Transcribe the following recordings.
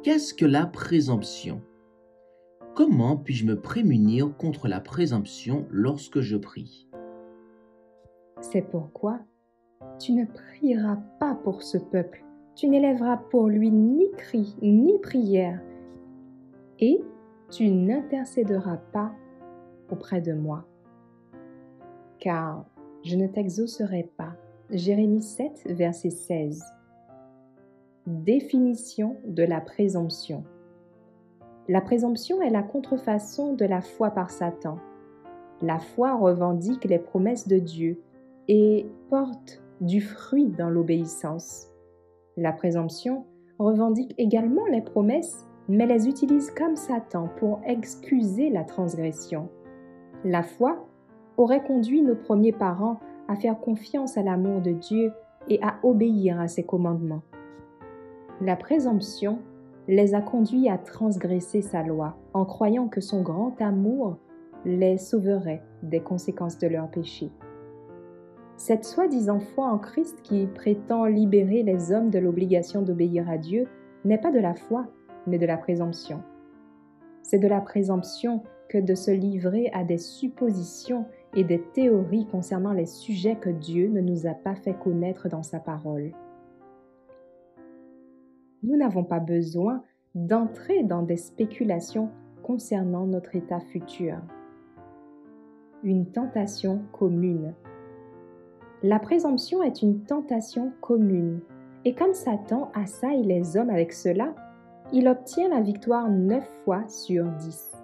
Qu'est-ce que la présomption? Comment puis-je me prémunir contre la présomption lorsque je prie? C'est pourquoi tu ne prieras pas pour ce peuple, tu n'élèveras pour lui ni cri ni prière, et tu n'intercéderas pas auprès de moi, car je ne t'exaucerai pas. Jérémie 7, verset 16. Définition de la présomption. La présomption est la contrefaçon de la foi par Satan. La foi revendique les promesses de Dieu et porte du fruit dans l'obéissance. La présomption revendique également les promesses, mais les utilise comme Satan pour excuser la transgression. La foi aurait conduit nos premiers parents à faire confiance à l'amour de Dieu et à obéir à ses commandements. La présomption les a conduits à transgresser sa loi en croyant que son grand amour les sauverait des conséquences de leurs péchés. Cette soi-disant foi en Christ qui prétend libérer les hommes de l'obligation d'obéir à Dieu n'est pas de la foi, mais de la présomption. C'est de la présomption que de se livrer à des suppositions et des théories concernant les sujets que Dieu ne nous a pas fait connaître dans sa parole. Nous n'avons pas besoin d'entrer dans des spéculations concernant notre état futur. Une tentation commune. La présomption est une tentation commune, et comme Satan assaille les hommes avec cela, il obtient la victoire 9 fois sur 10.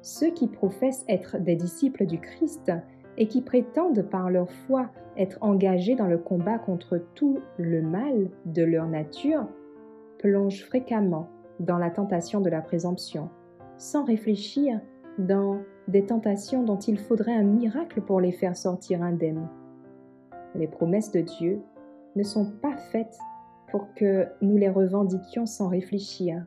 Ceux qui professent être des disciples du Christ et qui prétendent par leur foi être engagés dans le combat contre tout le mal de leur nature plongent fréquemment dans la tentation de la présomption, sans réfléchir dans des tentations dont il faudrait un miracle pour les faire sortir indemnes. Les promesses de Dieu ne sont pas faites pour que nous les revendiquions sans réfléchir,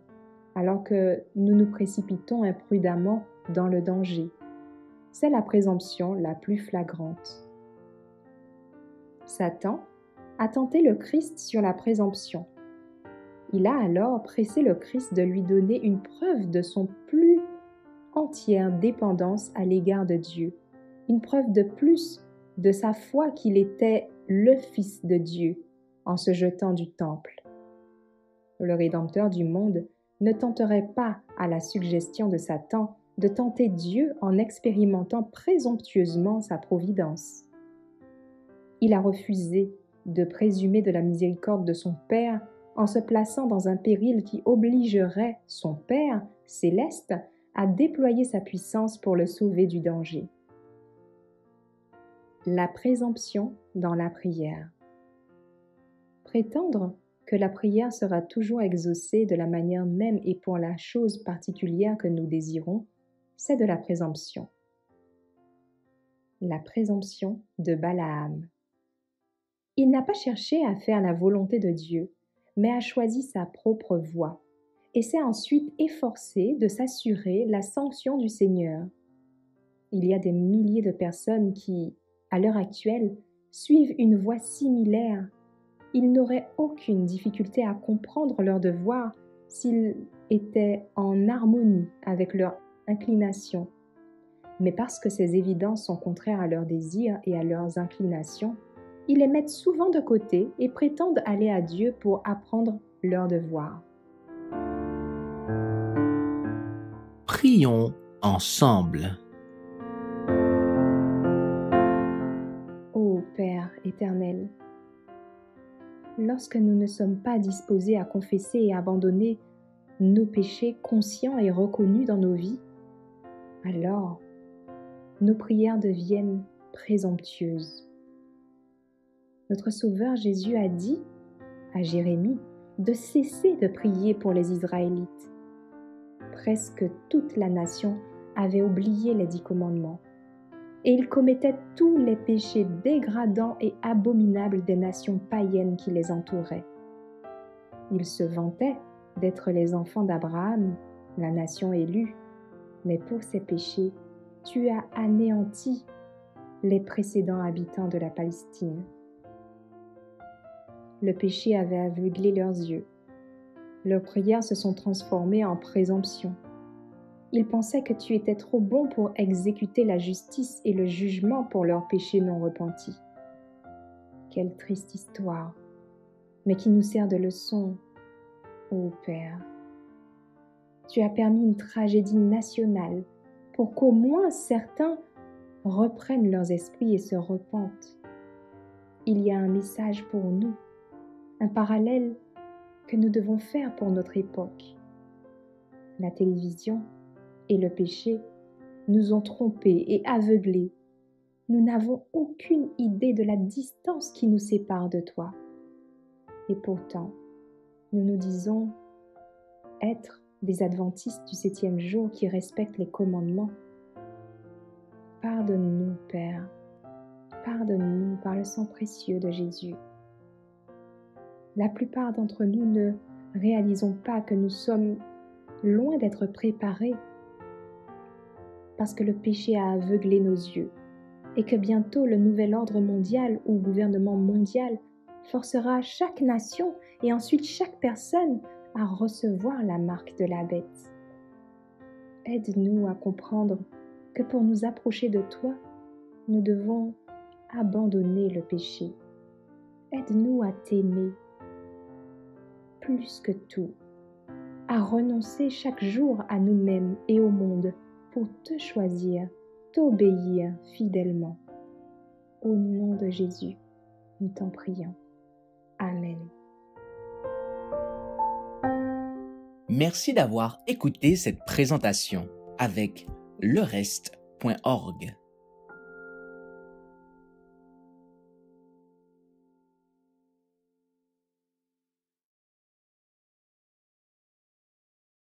alors que nous nous précipitons imprudemment dans le danger. C'est la présomption la plus flagrante. Satan a tenté le Christ sur la présomption. Il a alors pressé le Christ de lui donner une preuve de son plus entière dépendance à l'égard de Dieu, une preuve de plus de sa foi qu'il était le Fils de Dieu en se jetant du temple. Le Rédempteur du monde ne tenterait pas à la suggestion de Satan de tenter Dieu en expérimentant présomptueusement sa providence. Il a refusé de présumer de la miséricorde de son Père en se plaçant dans un péril qui obligerait son Père céleste à déployer sa puissance pour le sauver du danger. La présomption dans la prière. Prétendre que la prière sera toujours exaucée de la manière même et pour la chose particulière que nous désirons, c'est de la présomption. La présomption de Balaam. Il n'a pas cherché à faire la volonté de Dieu, mais a choisi sa propre voie, et s'est ensuite efforcé de s'assurer la sanction du Seigneur. Il y a des milliers de personnes qui, à l'heure actuelle, suivent une voie similaire. Ils n'auraient aucune difficulté à comprendre leur devoir s'ils étaient en harmonie avec leur inclination. Mais parce que ces évidences sont contraires à leurs désirs et à leurs inclinations, ils les mettent souvent de côté et prétendent aller à Dieu pour apprendre leur devoir. Prions ensemble. Ô Père éternel, lorsque nous ne sommes pas disposés à confesser et abandonner nos péchés conscients et reconnus dans nos vies, alors nos prières deviennent présomptueuses. Notre Sauveur Jésus a dit à Jérémie de cesser de prier pour les Israélites. Presque toute la nation avait oublié les 10 commandements, et ils commettaient tous les péchés dégradants et abominables des nations païennes qui les entouraient. Ils se vantaient d'être les enfants d'Abraham, la nation élue, mais pour ces péchés, tu as anéanti les précédents habitants de la Palestine. Le péché avait aveuglé leurs yeux. Leurs prières se sont transformées en présomption. Ils pensaient que tu étais trop bon pour exécuter la justice et le jugement pour leurs péchés non repentis. Quelle triste histoire, mais qui nous sert de leçon, ô Père. Tu as permis une tragédie nationale pour qu'au moins certains reprennent leurs esprits et se repentent. Il y a un message pour nous, un parallèle que nous devons faire pour notre époque. La télévision et le péché nous ont trompés et aveuglés. Nous n'avons aucune idée de la distance qui nous sépare de toi. Et pourtant, nous nous disons être des adventistes du 7e jour qui respectent les commandements. Pardonne-nous, Père. Pardonne-nous par le sang précieux de Jésus. La plupart d'entre nous ne réalisons pas que nous sommes loin d'être préparés parce que le péché a aveuglé nos yeux et que bientôt le nouvel ordre mondial ou gouvernement mondial forcera chaque nation et ensuite chaque personne à recevoir la marque de la bête. Aide-nous à comprendre que pour nous approcher de toi, nous devons abandonner le péché. Aide-nous à t'aimer plus que tout, à renoncer chaque jour à nous-mêmes et au monde pour te choisir, t'obéir fidèlement. Au nom de Jésus, nous t'en prions. Amen. Merci d'avoir écouté cette présentation avec lereste.org.